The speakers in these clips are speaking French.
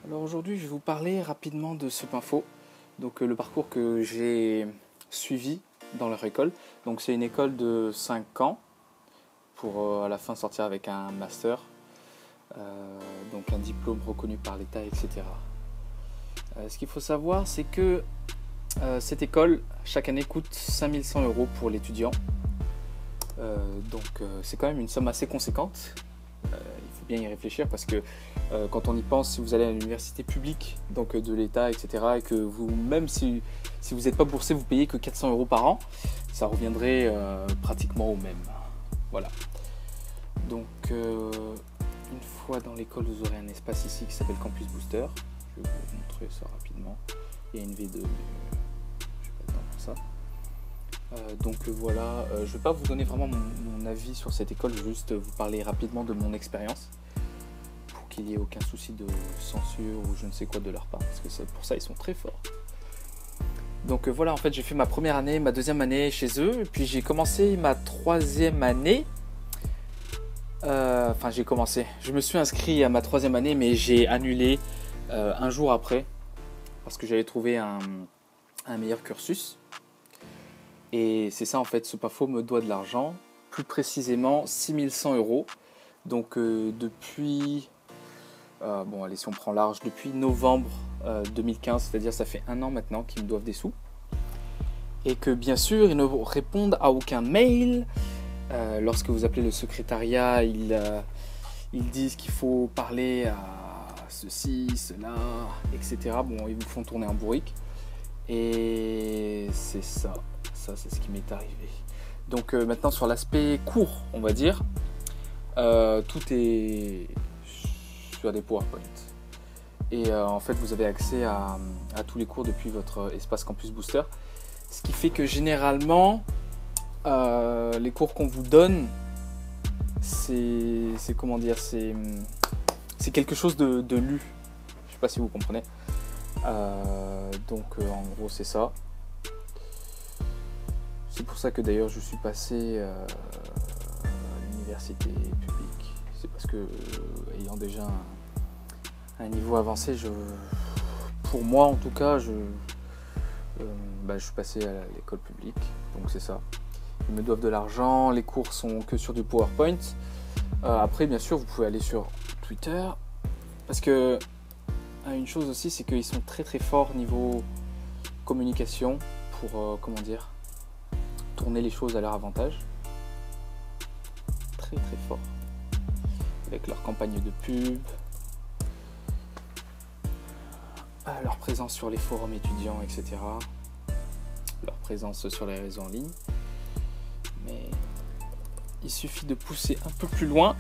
Alors aujourd'hui, je vais vous parler rapidement de Supinfo, donc le parcours que j'ai suivi dans leur école. Donc c'est une école de 5 ans pour à la fin sortir avec un master, donc un diplôme reconnu par l'État, etc. Ce qu'il faut savoir, c'est que cette école, chaque année, coûte 5100 € pour l'étudiant. Donc c'est quand même une somme assez conséquente. Il faut bien y réfléchir parce que quand on y pense, si vous allez à l'université publique donc de l'État, etc., et que vous, même si vous n'êtes pas boursé, vous payez que 400 € par an, ça reviendrait pratiquement au même. Voilà. Donc une fois dans l'école, vous aurez un espace ici qui s'appelle Campus Booster. Je vais vous montrer ça rapidement. Il y a une V2, mais je n'ai pas le temps pour ça. Donc voilà, je ne vais pas vous donner vraiment mon avis sur cette école, je vais juste vous parler rapidement de mon expérience pour qu'il n'y ait aucun souci de censure ou je ne sais quoi de leur part, parce que pour ça ils sont très forts. Donc voilà, en fait j'ai fait ma première année, ma deuxième année chez eux, et puis j'ai commencé ma troisième année. Je me suis inscrit à ma troisième année, mais j'ai annulé un jour après, parce que j'avais trouvé un meilleur cursus. Et c'est ça en fait, Supinfo me doit de l'argent, plus précisément 6100 €. Donc depuis, bon allez si on prend large, depuis novembre 2015, c'est-à-dire ça fait 1 an maintenant qu'ils me doivent des sous. Et que bien sûr ils ne répondent à aucun mail. Lorsque vous appelez le secrétariat, ils disent qu'il faut parler à ceci, cela, etc. Bon, ils vous font tourner un bourrique. Et c'est ça. Ça, c'est ce qui m'est arrivé. Donc maintenant sur l'aspect cours, on va dire, tout est sur des PowerPoint. Et en fait, vous avez accès à tous les cours depuis votre espace Campus Booster. Ce qui fait que généralement, les cours qu'on vous donne, c'est comment dire, c'est quelque chose de lu. Je sais pas si vous comprenez. Donc en gros, c'est ça. C'est pour ça que d'ailleurs je suis passé à l'université publique. C'est parce que ayant déjà un niveau avancé, pour moi en tout cas, je suis passé à l'école publique. Donc c'est ça. Ils me doivent de l'argent, les cours sont que sur du PowerPoint. Après bien sûr vous pouvez aller sur Twitter. Parce que une chose aussi c'est qu'ils sont très très forts niveau communication pour comment dire, tourner les choses à leur avantage. Très très fort. Avec leur campagne de pub, leur présence sur les forums étudiants, etc. Leur présence sur les réseaux en ligne. Mais il suffit de pousser un peu plus loin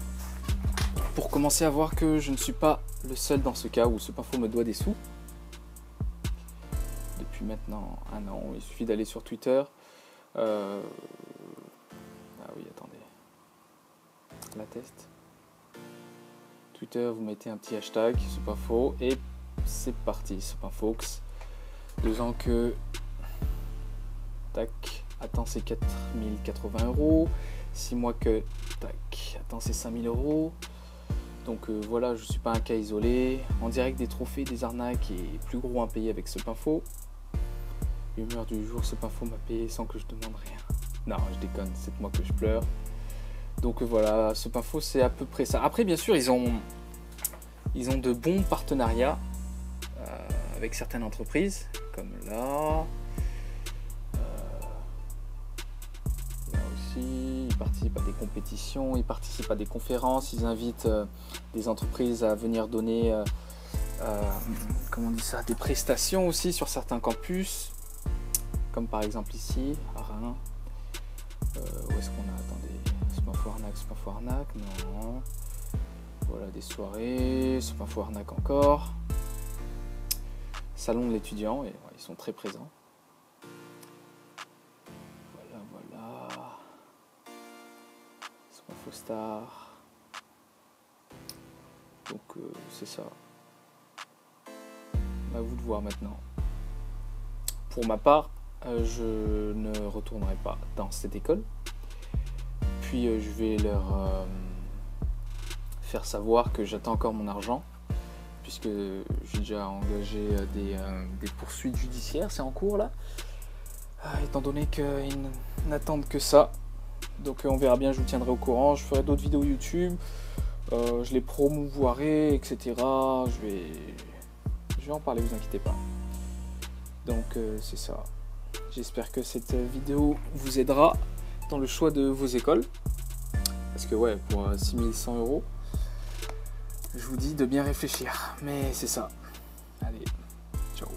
pour commencer à voir que je ne suis pas le seul dans ce cas où Supinfo me doit des sous. Depuis maintenant 1 an, il suffit d'aller sur Twitter. Ah oui, attendez. La test. Twitter, vous mettez un petit hashtag, Supinfo, et c'est parti, Supinfox. 2 ans que. Tac. Attends, c'est 4080 €. 6 mois que. Tac. Attends, c'est 5000 €. Donc voilà, je ne suis pas un cas isolé. En direct des trophées, des arnaques et plus gros impayés avec Supinfo. Humeur du jour, Supinfo m'a payé sans que je demande rien. Non, je déconne, c'est moi que je pleure. Donc voilà, Supinfo c'est à peu près ça. Après bien sûr, ils ont de bons partenariats avec certaines entreprises, comme là. Là aussi, ils participent à des compétitions, ils participent à des conférences, ils invitent des entreprises à venir donner comment on dit ça, des prestations aussi sur certains campus. Comme par exemple ici, à Reims. Où est-ce qu'on a? Attendez, Supinfo Arnaque, non. Voilà des soirées, Supinfo Arnaque encore. Salon de l'étudiant, et ouais, ils sont très présents. Voilà. Supinfo Star. Donc c'est ça. À vous de voir maintenant. Pour ma part, je ne retournerai pas dans cette école. Puis je vais leur faire savoir que j'attends encore mon argent. puisque j'ai déjà engagé des poursuites judiciaires, c'est en cours là. Étant donné qu'ils n'attendent que ça. Donc on verra bien, je vous tiendrai au courant. Je ferai d'autres vidéos YouTube, je les promouvoirai, etc. Je vais en parler, vous inquiétez pas. Donc c'est ça. J'espère que cette vidéo vous aidera dans le choix de vos écoles. Parce que ouais, pour 6100 €, je vous dis de bien réfléchir. Mais c'est ça. Allez, ciao.